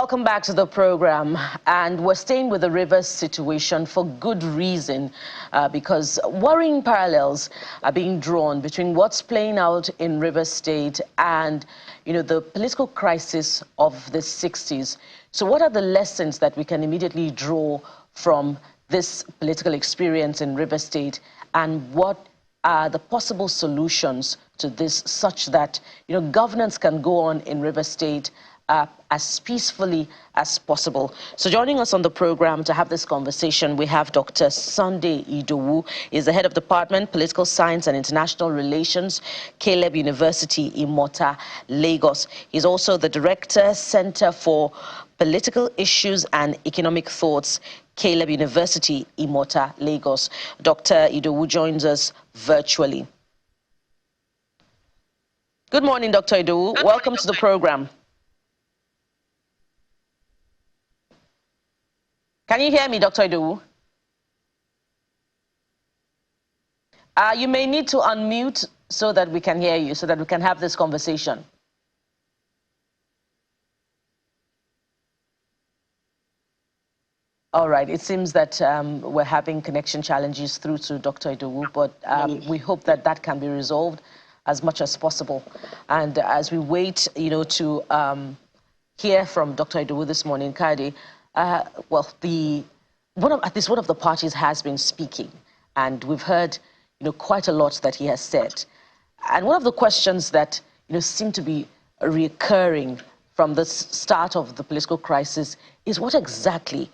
Welcome back to the program, and we're staying with the Rivers situation for good reason, because worrying parallels are being drawn between what's playing out in Rivers State and, the political crisis of the 60s. So what are the lessons that we can immediately draw from this political experience in Rivers State, and what are the possible solutions to this such that, governance can go on in Rivers State as peacefully as possible? So joining us on the program to have this conversation, we have Dr. Sunday Idowu. He's the head of Department, Political Science and International Relations, Caleb University, Imota, Lagos. He's also the Director, Center for Political Issues and Economic Thoughts, Caleb University, Imota, Lagos. Dr. Idowu joins us virtually. Good morning, Dr. Idowu. Welcome to the program. Can you hear me, Dr. Idowu? You may need to unmute so that we can hear you, so that we can have this conversation. All right, it seems that we're having connection challenges through to Dr. Idowu, but we hope that that can be resolved as much as possible. And as we wait, to hear from Dr. Idowu this morning, Kade, well, at least one of the parties has been speaking, and we've heard, quite a lot that he has said. And one of the questions that, seem to be recurring from the start of the political crisis is what exactly,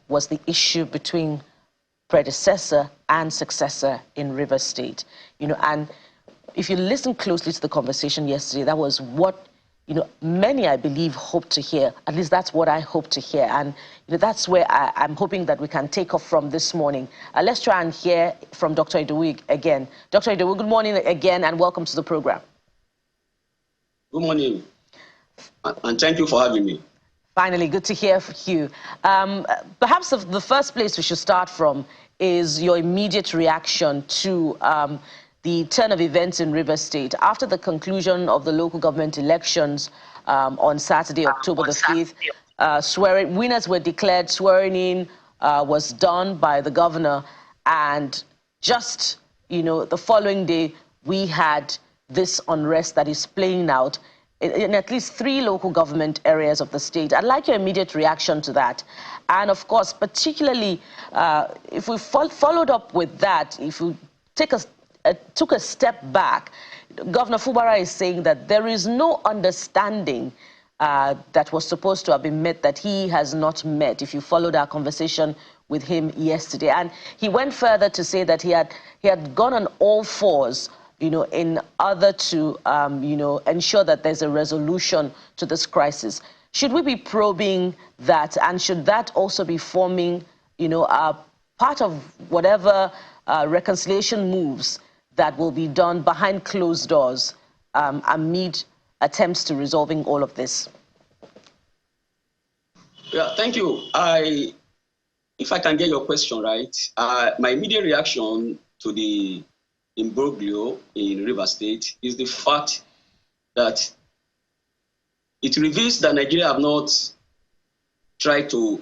was the issue between predecessor and successor in Rivers State. And if you listen closely to the conversation yesterday, that was what many, I believe, hope to hear. At least that's what I hope to hear. And that's where I'm hoping that we can take off from this morning. Let's try and hear from Dr. Idowu again. Dr. Idowu, good morning again, and welcome to the program. Good morning, and thank you for having me. Finally, good to hear from you. Perhaps the first place we should start from is your immediate reaction to the turn of events in Rivers State. After the conclusion of the local government elections on Saturday, October the 5th, winners were declared, swearing in was done by the governor, and just, the following day, we had this unrest that is playing out in at least 3 local government areas of the state. I'd like your immediate reaction to that. And of course, particularly if we followed up with that, if we took a step back, Governor Fubara is saying that there is no understanding that was supposed to have been met that he has not met, if you followed our conversation with him yesterday. And he went further to say that he had gone on all fours, in order to, ensure that there's a resolution to this crisis. Should we be probing that, and should that also be forming, part of whatever reconciliation moves that will be done behind closed doors amid attempts to resolving all of this? Yeah, thank you. If I can get your question right, my immediate reaction to the imbroglio in Rivers State is the fact that it reveals that Nigeria have not tried to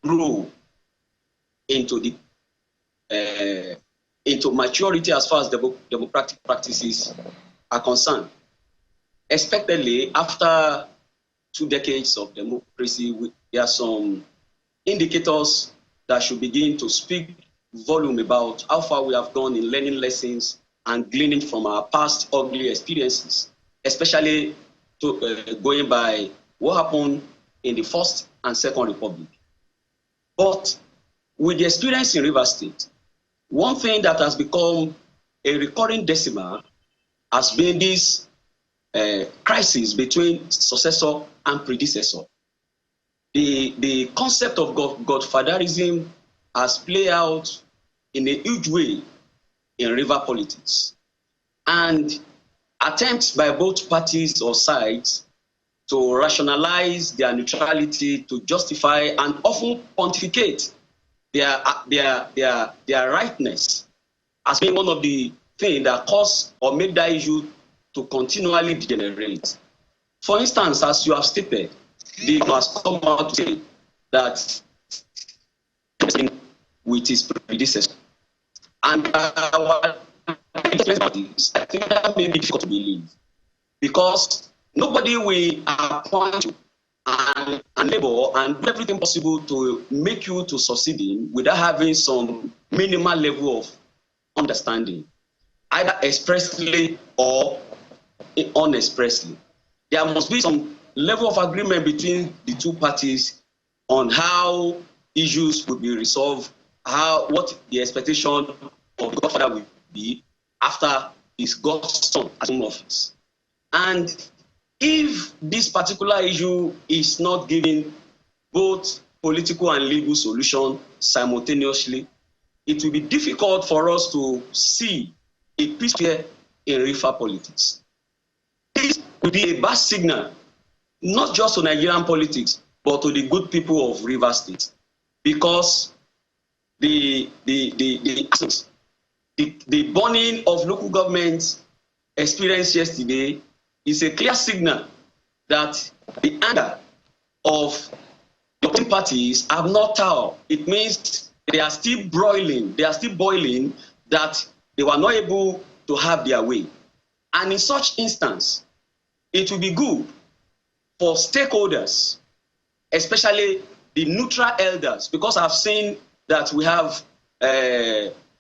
grow into maturity as far as democratic practices are concerned. Expectedly, after 2 decades of democracy, there are some indicators that should begin to speak volume about how far we have gone in learning lessons and gleaning from our past ugly experiences, especially going by what happened in the First and Second Republic. But with the experience in Rivers State, one thing that has become a recurring decimal has been this crisis between successor and predecessor. The concept of Godfatherism has played out in a huge way in river politics. And attempts by both parties or sides to rationalize their neutrality, to justify and often pontificate their rightness has been one of the things that caused or made that issue to continually degenerate. For instance, as you have stated, the must come out to say that with his predecessor. And I think that may be difficult to believe because nobody will appoint you and labor and do everything possible to make you to succeed in without having some minimal level of understanding, either expressly or unexpressly. There must be some level of agreement between the two parties on how issues will be resolved, what the expectation of the Godfather will be after his godson as in office. And if this particular issue is not giving both political and legal solution simultaneously, it will be difficult for us to see a peace here in river politics. This will be a bad signal, not just to Nigerian politics, but to the good people of Rivers State, because the burning of local governments experienced yesterday is a clear signal that the anger of the opposing parties have not towered. It means they are still broiling, that they were not able to have their way. And in such instance, it will be good for stakeholders, especially the neutral elders, because I've seen that we have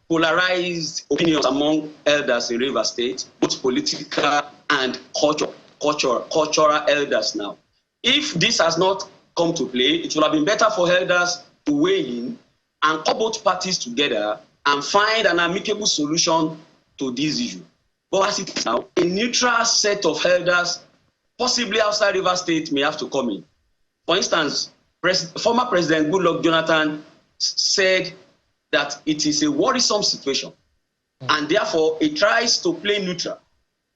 polarized opinions among elders in Rivers State, both political and cultural elders now. If this has not come to play, it would have been better for elders to weigh in and call both parties together and find an amicable solution to this issue. But as it is now, a neutral set of elders, possibly outside Rivers State, may have to come in. For instance, former President Goodluck Jonathan said that it is a worrisome situation, and therefore he tries to play neutral.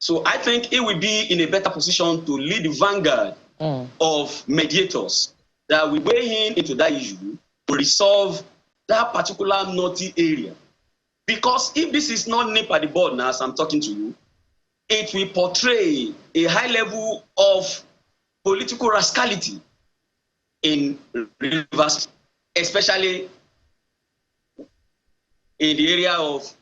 So I think he will be in a better position to lead the vanguard of mediators that will weigh in into that issue to resolve that particular knotty area. Because if this is not nipped at the bud now, as I'm talking to you, it will portray a high level of political rascality in Rivers, especially in the area of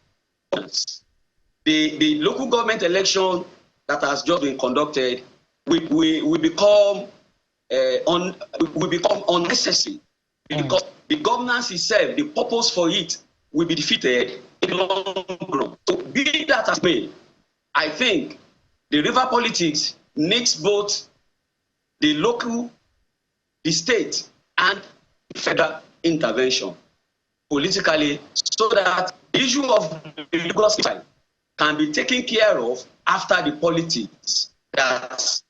the local government election that has just been conducted will become unnecessary because the governance itself, the purpose for it, will be defeated in the long run. So be that as may, I think the river politics needs both the local, the state, and the federal intervention politically, so that the issue of the legal system can be taken care of after the politics that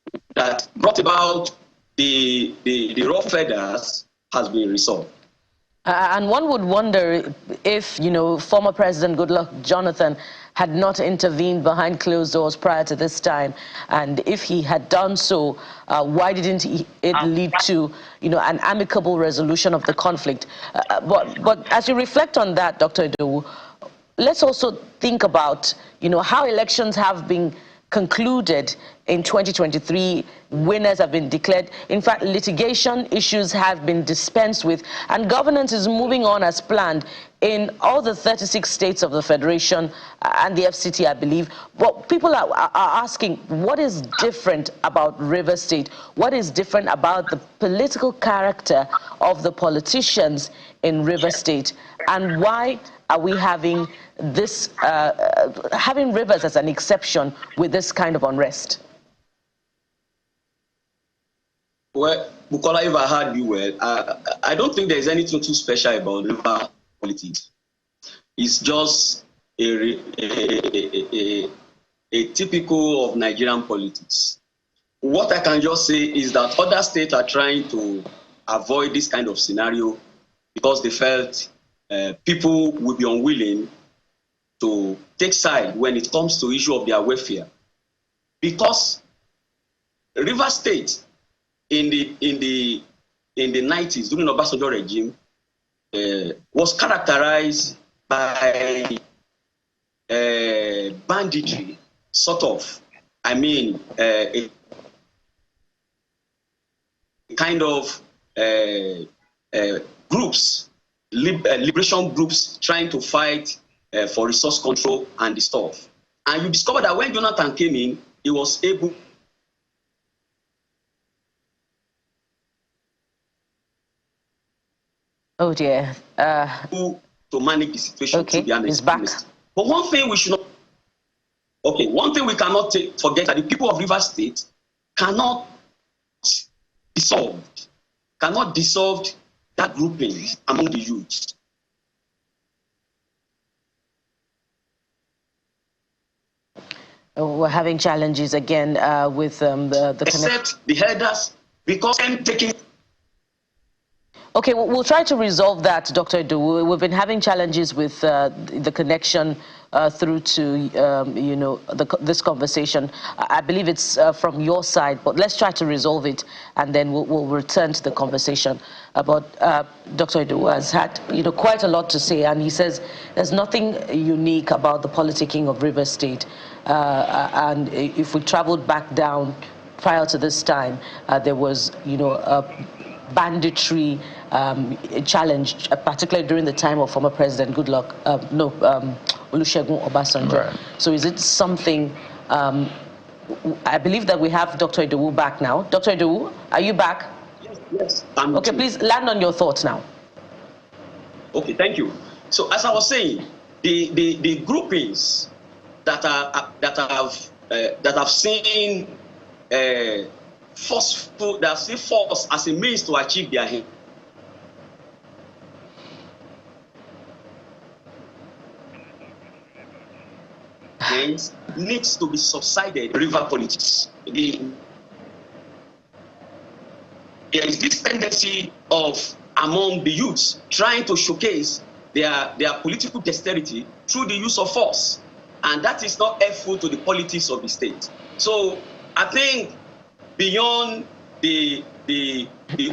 brought about the raw feathers has been resolved. And one would wonder if, former President Goodluck Jonathan had not intervened behind closed doors prior to this time, and if he had done so, why didn't it lead to, an amicable resolution of the conflict? But as you reflect on that, Dr. Idowu, let's also think about, how elections have been concluded in 2023, winners have been declared. In fact, litigation issues have been dispensed with, and governance is moving on as planned in all the 36 states of the Federation and the FCT, I believe. But people are asking, what is different about Rivers State? What is different about the political character of the politicians in Rivers State? And why are we having this, having Rivers as an exception with this kind of unrest? Well, Bukola, if I heard you well, I don't think there's anything too special about river politics. It's just a typical of Nigerian politics. What I can just say is that other states are trying to avoid this kind of scenario because they felt people would be unwilling to take side when it comes to issue of their welfare. Because Rivers State in the 90s during the Obasanjo regime was characterized by banditry, sort of. I mean, a kind of groups, liberation groups trying to fight for resource control and the stuff. And you discover that when Jonathan came in, he was able Oh dear. to manage the situation. Okay, to be he's back. But one thing we should not, okay, one thing we cannot forget that the people of Rivers State cannot dissolve that grouping among the youths. We're having challenges again with the except the elders, because I'm taking. Okay, we'll try to resolve that, Dr. Idowu. We've been having challenges with the connection through to, this conversation. I believe it's from your side, but let's try to resolve it, and then we'll return to the conversation. But Dr. Idowu has had, quite a lot to say, and he says there's nothing unique about the politicking of Rivers State. And if we traveled back down prior to this time, there was, a banditry challenge, particularly during the time of former President Olusegun Obasanjo. Right. So is it something, I believe that we have Dr. Idowu back now. Dr. Idowu, are you back? Yes. Okay, please land on your thoughts now. Okay, thank you. So as I was saying, the groupings that have seen forceful, that see force as a means to achieve their aim. Needs to be subsided. River politics. There is this tendency among the youths trying to showcase their political dexterity through the use of force, and that is not helpful to the politics of the state. So I think beyond the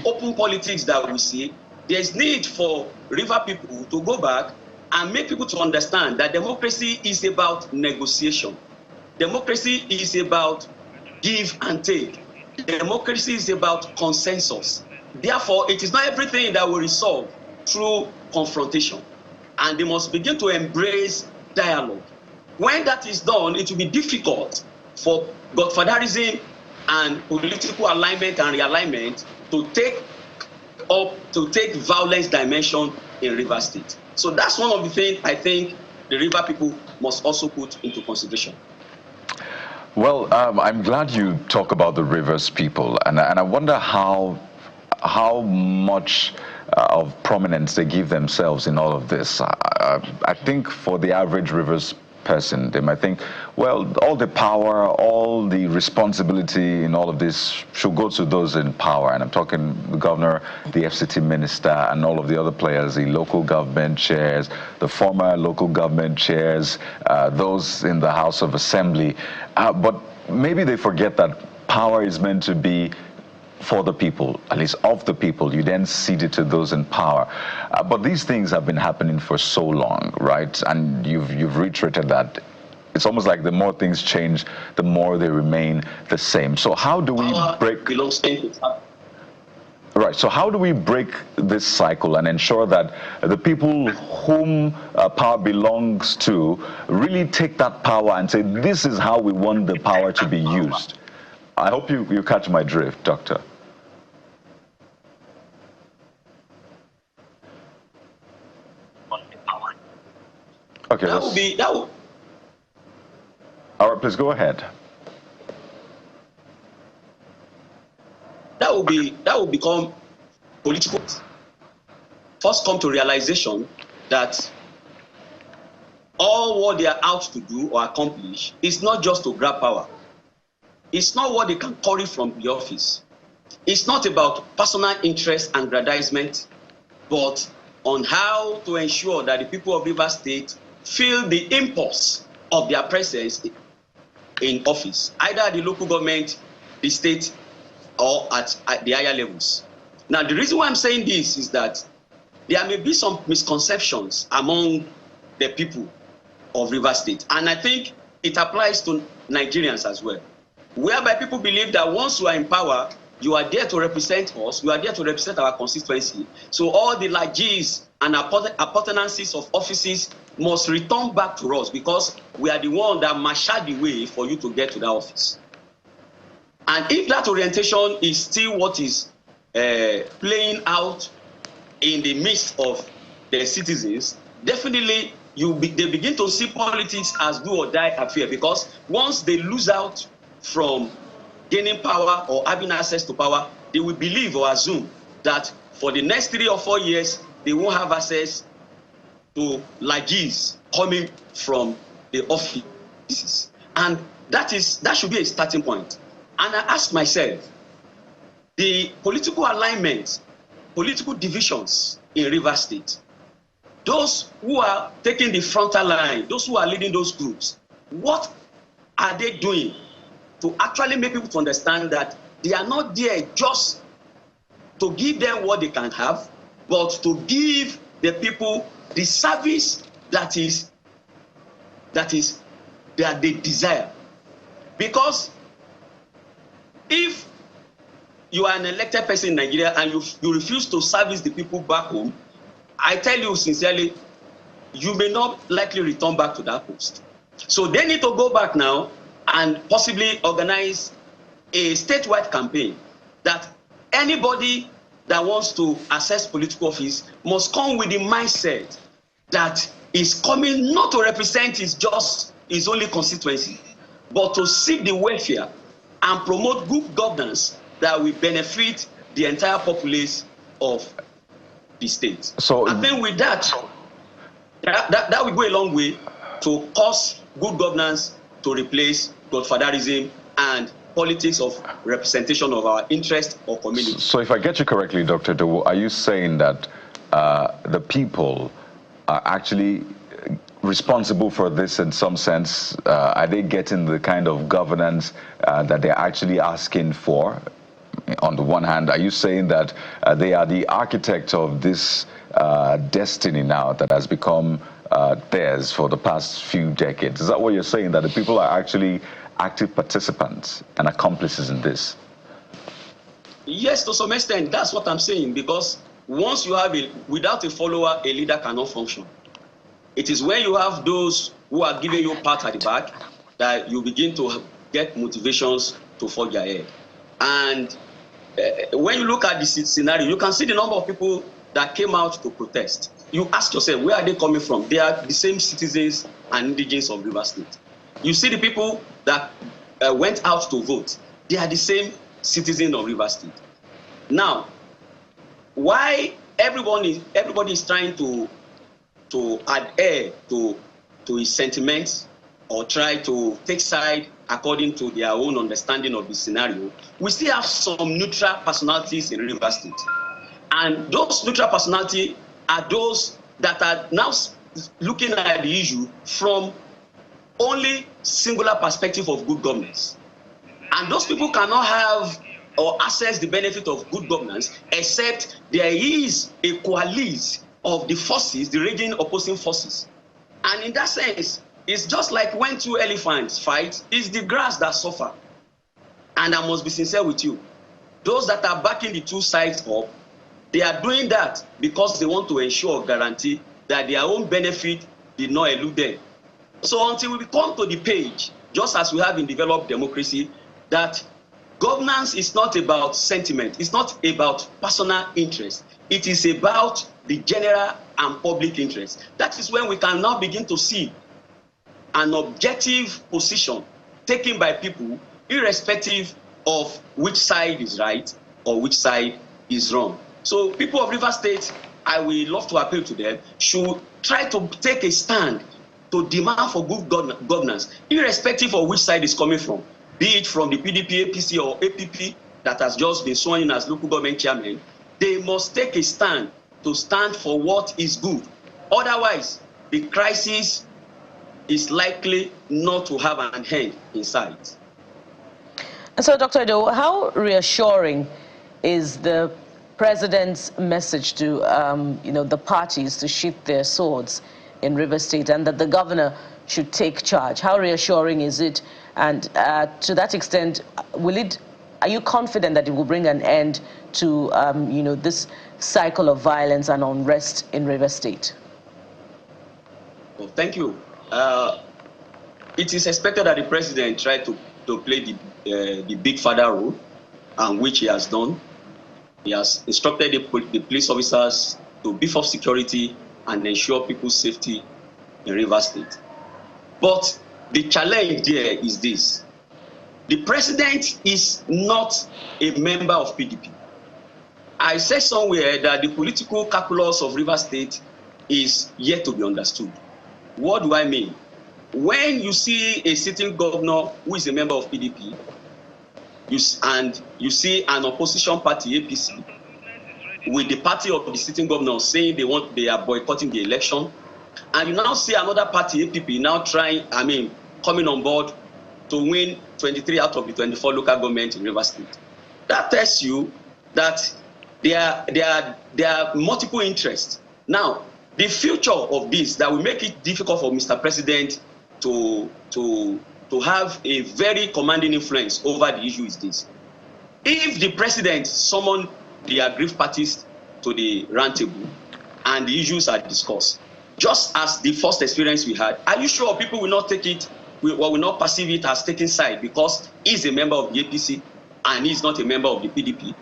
open politics that we see, there is need for river people to go back and make people to understand that democracy is about negotiation. Democracy is about give and take. Democracy is about consensus. Therefore, it is not everything that will resolve through confrontation. And they must begin to embrace dialogue. When that is done, it will be difficult for Godfatherism and political alignment and realignment to take violence dimension in River State. So that's one of the things I think the river people must also put into consideration. Well, I'm glad you talk about the Rivers people, and I wonder how much of prominence they give themselves in all of this. I think for the average Rivers person, they might think, well, all the power, all the responsibility in all of this should go to those in power. And I'm talking the governor, the FCT minister, and all of the other players, the local government chairs, the former local government chairs, those in the House of Assembly. But maybe they forget that power is meant to be for the people, at least of the people. You then cede it to those in power. But these things have been happening for so long, right? And you've reiterated that. It's almost like the more things change, the more they remain the same. So how do we break... Right, so how do we break this cycle and ensure that the people whom power belongs to really take that power and say, this is how we want the power to be used? I hope you catch my drift, Doctor. Okay, that would all right, please go ahead. That will become political. First come to realization that all what they are out to do or accomplish is not just to grab power. It's not what they can curry from the office. It's not about personal interest and aggrandizement, but on how to ensure that the people of Rivers State feel the impulse of their presence in office, either at the local government, the state, or at the higher levels. Now, the reason why I'm saying this is that there may be some misconceptions among the people of Rivers State, and I think it applies to Nigerians as well, whereby people believe that once you are in power, You are there to represent us. You are there to represent our constituency. So all the largesse and appurtenances of offices must return back to us, because we are the one that marshaled the way for you to get to that office. And if that orientation is still what is playing out in the midst of the citizens, definitely they begin to see politics as do or die affair, because once they lose out from gaining power or having access to power, they will believe or assume that for the next 3 or 4 years, they won't have access to largesse coming from the offices. And that should be a starting point. And I ask myself, the political alignment, political divisions in Rivers State, those who are taking the frontal line, those who are leading those groups, what are they doing to actually make people to understand that they are not there just to give them what they can have, but to give the people the service that they desire? Because if you are an elected person in Nigeria and you refuse to service the people back home, I tell you sincerely, you may not likely return back to that post. So they need to go back now and possibly organize a statewide campaign that anybody that wants to access political office must come with the mindset that is coming not to represent his only constituency, but to seek the welfare and promote good governance that will benefit the entire populace of the state. So I think with that will go a long way to cause good governance to replace Godfatherism and politics of representation of our interest or community. So if I get you correctly, Dr. Dowo, are you saying that the people are actually responsible for this in some sense? Are they getting the kind of governance that they're actually asking for? On the one hand, are you saying that they are the architect of this destiny now that has become theirs for the past few decades? Is that what you're saying, that the people are actually active participants and accomplices in this? Yes, to some extent, that's what I'm saying, because once you have without a follower, a leader cannot function. It is when you have those who are giving you pat at the back that you begin to get motivations to forge ahead. And when you look at the scenario, you can see the number of people that came out to protest. You ask yourself, where are they coming from? They are the same citizens and indigents of Rivers State. You see the people that went out to vote. They are the same citizens of Rivers State. Now, why everybody is trying to adhere to his sentiments or try to take side according to their own understanding of the scenario, we still have some neutral personalities in Rivers State. And those neutral personalities are those that are now looking at the issue from only singular perspective of good governance. And those people cannot have or access the benefit of good governance except there is a coalesce of the forces, the raging opposing forces. And in that sense, it's just like when two elephants fight, it's the grass that suffer. And I must be sincere with you. Those that are backing the two sides up, they are doing that because they want to ensure or guarantee that their own benefit did not elude them. So until we come to the page, just as we have in developed democracy, that governance is not about sentiment, it's not about personal interest, it is about the general and public interest. That is when we can now begin to see an objective position taken by people, irrespective of which side is right or which side is wrong. So people of Rivers State, I will love to appeal to them, should try to take a stand to demand for good governance, irrespective of which side is coming from, be it from the PDP, APC, or APP that has just been sworn in as local government chairman. They must take a stand to stand for what is good. Otherwise, the crisis is likely not to have an end in sight. And so, Dr. Edo, how reassuring is the president's message to the parties to sheath their swords in Rivers State and that the governor should take charge? How reassuring is it? And to that extent, will it Are you confident that it will bring an end to, this cycle of violence and unrest in Rivers State? Well, thank you. It is expected that the president try to play the big father role, and which he has done. He has instructed the police officers to beef up security and ensure people's safety in Rivers State. But the challenge there is this: the president is not a member of PDP. I said somewhere that the political calculus of Rivers State is yet to be understood. What do I mean? When you see a sitting governor who is a member of PDP, and you see an opposition party, APC, with the party of the sitting governor saying they are boycotting the election, and you now see another party, APP, now coming on board to win 23 out of the 24 local governments in Rivers State. That tells you that there are multiple interests. Now, the future of this that will make it difficult for Mr. President to have a very commanding influence over the issue is this: if the president summoned the aggrieved parties to the round table and the issues are discussed, just as the first experience we had, are you sure people will not take it, will not perceive it as taking side because he's a member of the APC and he's not a member of the PDP?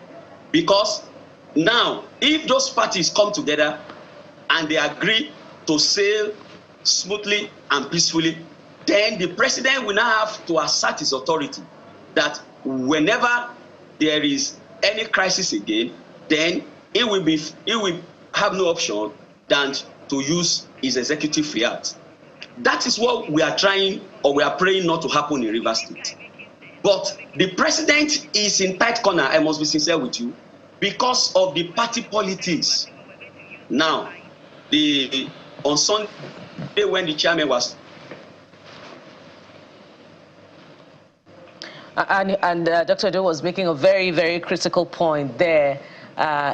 Because now, if those parties come together and they agree to sail smoothly and peacefully, then the president will now have to assert his authority that whenever there is any crisis again, then he will have no option than to use his executive fiat. That is what we are trying, or we are praying not to happen in Rivers State. But the president is in tight corner, I must be sincere with you, because of the party politics. Now, on Sunday when the chairman was and Dr. Edo was making a very, very critical point there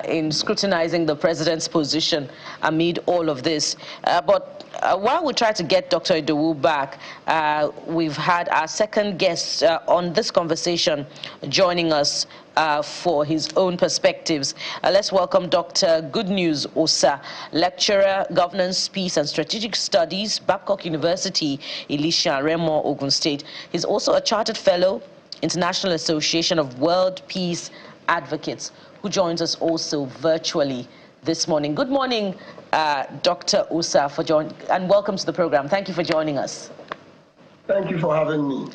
in scrutinizing the president's position amid all of this. But while we try to get Dr. Edo back, we've had our second guest on this conversation joining us for his own perspectives. Let's welcome Dr. Good News Osa, lecturer, governance, peace and strategic studies, Babcock University, Elisha, Remo, Ogun State. He's also a chartered fellow, International Association of World Peace Advocates, who joins us also virtually this morning. Good morning, Dr. Osa, and welcome to the program. Thank you for joining us. Thank you for having me.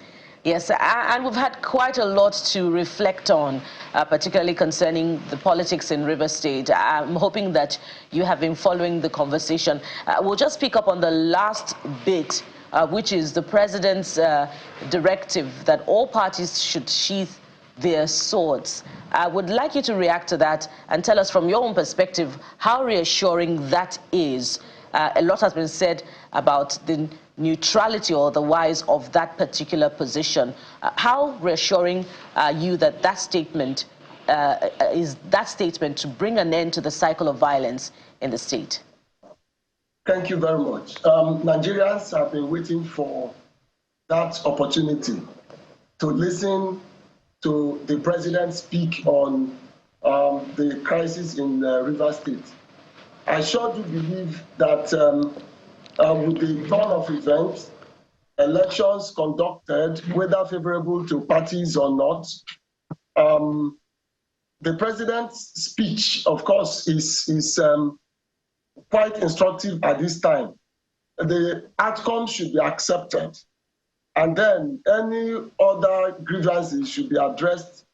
Yes, and we've had quite a lot to reflect on, particularly concerning the politics in Rivers State. I'm hoping that you have been following the conversation. We'll just pick up on the last bit, which is the president's directive that all parties should sheath their swords. I would like you to react to that and tell us from your own perspective how reassuring that is. A lot has been said about the neutrality or otherwise of that particular position. How reassuring are you that that statement is that statement to bring an end to the cycle of violence in the state? Thank you very much. Nigerians have been waiting for that opportunity to listen to the president speak on the crisis in Rivers State. I sure do believe that with the turn of events, elections conducted, whether favorable to parties or not, the president's speech, of course, is quite instructive at this time. The outcome should be accepted, and then any other grievances should be addressed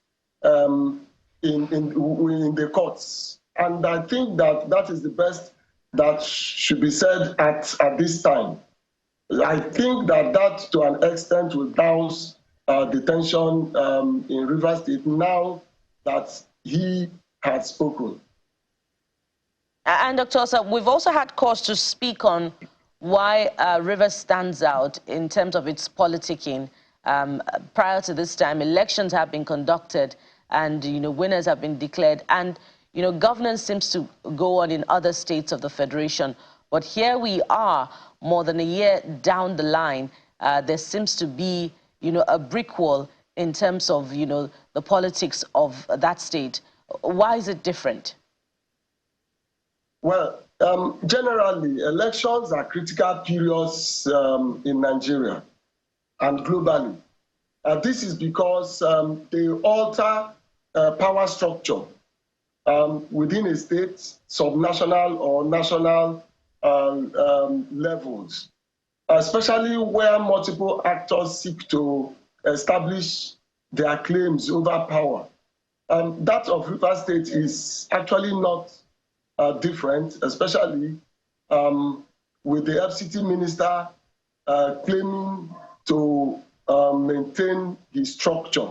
in the courts. And I think that is the best that should be said at this time. I think that to an extent will douse the tension in Rivers State now that he has spoken. And Dr. Osa, we've also had cause to speak on why Rivers stands out in terms of its politicking. Prior to this time, elections have been conducted and, winners have been declared. And, governance seems to go on in other states of the Federation. But here we are, more than a year down the line. There seems to be, a brick wall in terms of, the the politics of that state. Why is it different? Well, generally, elections are critical periods in Nigeria and globally. This is because they alter power structure within a state, subnational or national levels, especially where multiple actors seek to establish their claims over power. That of Rivers State is actually not different, especially with the FCT minister claiming to maintain his structure,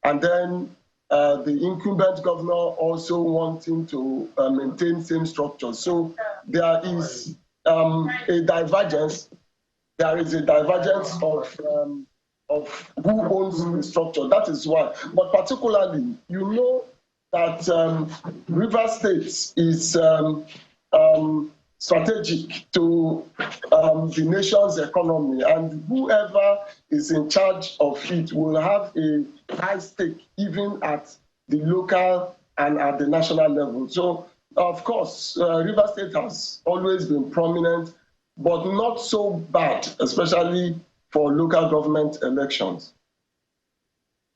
and then the incumbent governor also wanting to maintain same structure. So there is a divergence. There is a divergence of who owns the structure. That is why. But particularly, you know that Rivers State is strategic to the nation's economy, and whoever is in charge of it will have a high stake even at the local and at the national level. So, of course, Rivers State has always been prominent, but not so bad, especially for local government elections.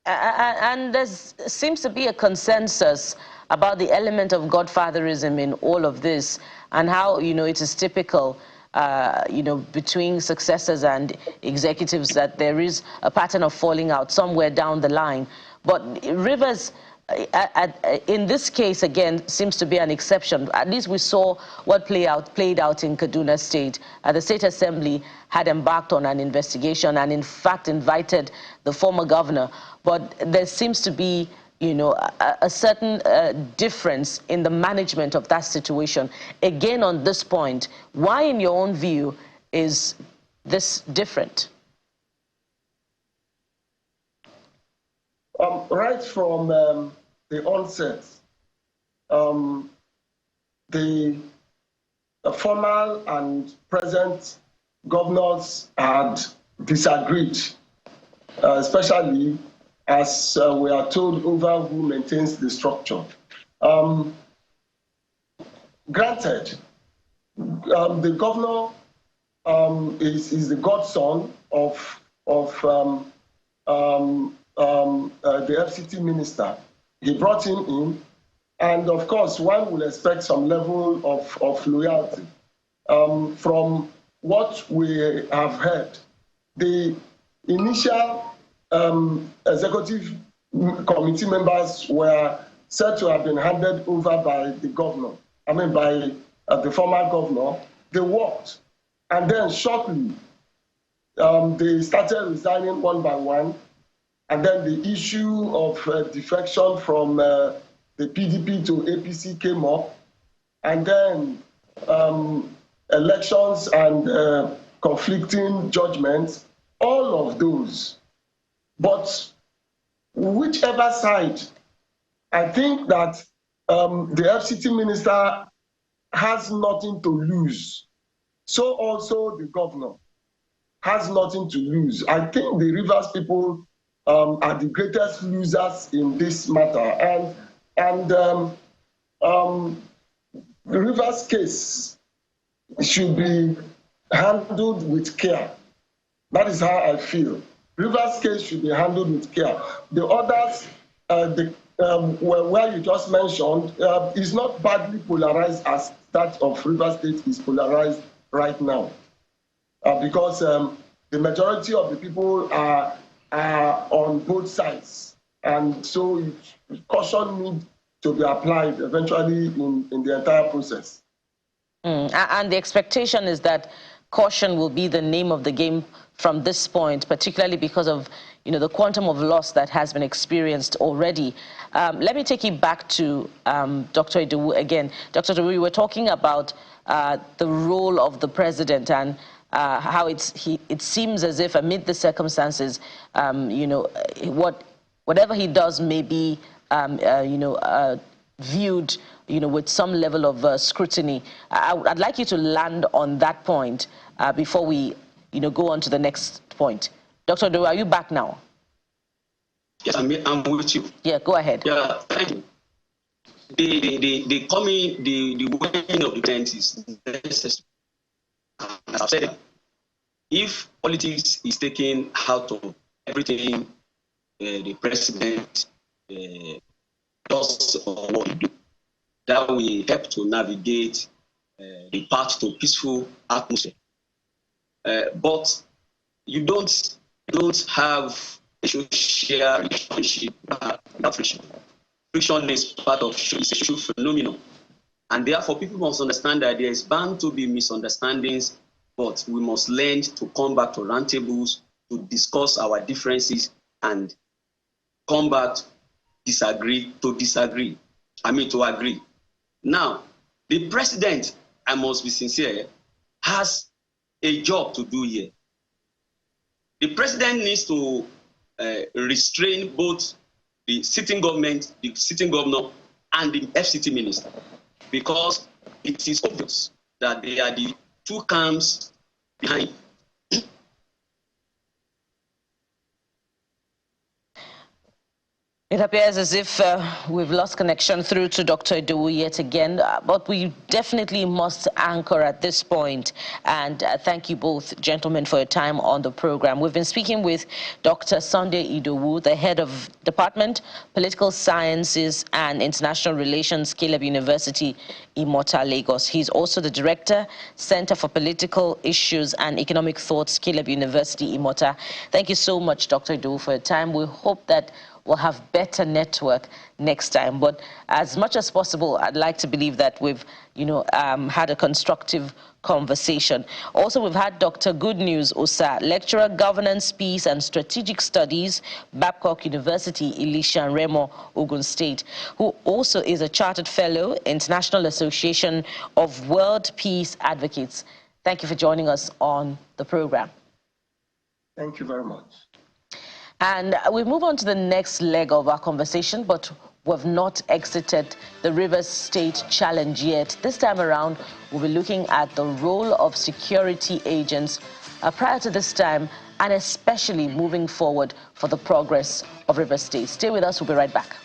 And there seems to be a consensus about the element of Godfatherism in all of this, and how, it is typical, between successors and executives, that there is a pattern of falling out somewhere down the line. But Rivers, in this case, again, seems to be an exception. At least we saw what played out in Kaduna State. The State Assembly had embarked on an investigation and, in fact, invited the former governor. But there seems to be, a certain difference in the management of that situation. Again, on this point, why, in your own view, is this different? Right from the onset, the former and present governors had disagreed, especially as we are told over who maintains the structure. Granted, the governor is the godson of the FCT minister. He brought him in, and of course, one will expect some level of loyalty. From what we have heard, the initial executive committee members were said to have been handed over by the governor, by the former governor. They worked, and then shortly, they started resigning one by one. And then the issue of defection from the PDP to APC came up. And then elections and conflicting judgments, all of those. But whichever side, I think that the FCT minister has nothing to lose. So also the governor has nothing to lose. I think the Rivers people are the greatest losers in this matter. And the Rivers case should be handled with care. That is how I feel. Rivers case should be handled with care. The others, where you just mentioned, is not badly polarized as that of Rivers State is polarized right now. Because the majority of the people are on both sides. And so caution needs to be applied eventually in the entire process. And the expectation is that caution will be the name of the game from this point, particularly because of the quantum of loss that has been experienced already. Let me take you back to Dr. Idowu again. Dr. Idowu, we were talking about the role of the president and how it seems as if amid the circumstances, whatever he does may be viewed with some level of scrutiny. I'd like you to land on that point before we go on to the next point. Dr. Idowu, are you back now? Yes, I'm with you. Yeah, go ahead. Yeah, thank you. The weighing of the events is necessary. As I've said, if politics is taken out of everything the president does or what he do, that will help to navigate the path to peaceful atmosphere. But you don't have a social relationship without friction. Friction is part of it's a social phenomenon, and therefore people must understand that there is bound to be misunderstandings, but we must learn to come back to roundtables to discuss our differences and come back to agree. Now, the president, I must be sincere, has a job to do here. The president needs to restrain both the sitting government, the sitting governor, and the FCT minister, because it is obvious that they are the two camps behind. It appears as if we've lost connection through to Dr. Idowu yet again, but we definitely must anchor at this point. And thank you both, gentlemen, for your time on the program. We've been speaking with Dr. Sunday Idowu, the head of Department, Political Sciences and International Relations, Caleb University, Imota, Lagos. He's also the director, Center for Political Issues and Economic Thoughts, Caleb University, Imota. Thank you so much, Dr. Idowu, for your time. We hope that we'll have better network next time. But as much as possible, I'd like to believe that we've, had a constructive conversation. Also, we've had Dr. Good News Osa, lecturer, governance, peace and strategic studies, Babcock University, Ilishan Remo, Ogun State, who also is a chartered fellow, International Association of World Peace Advocates. Thank you for joining us on the program. Thank you very much. And we move on to the next leg of our conversation, but we've not exited the Rivers State challenge yet. This time around, we'll be looking at the role of security agents prior to this time, and especially moving forward for the progress of Rivers State. Stay with us, we'll be right back.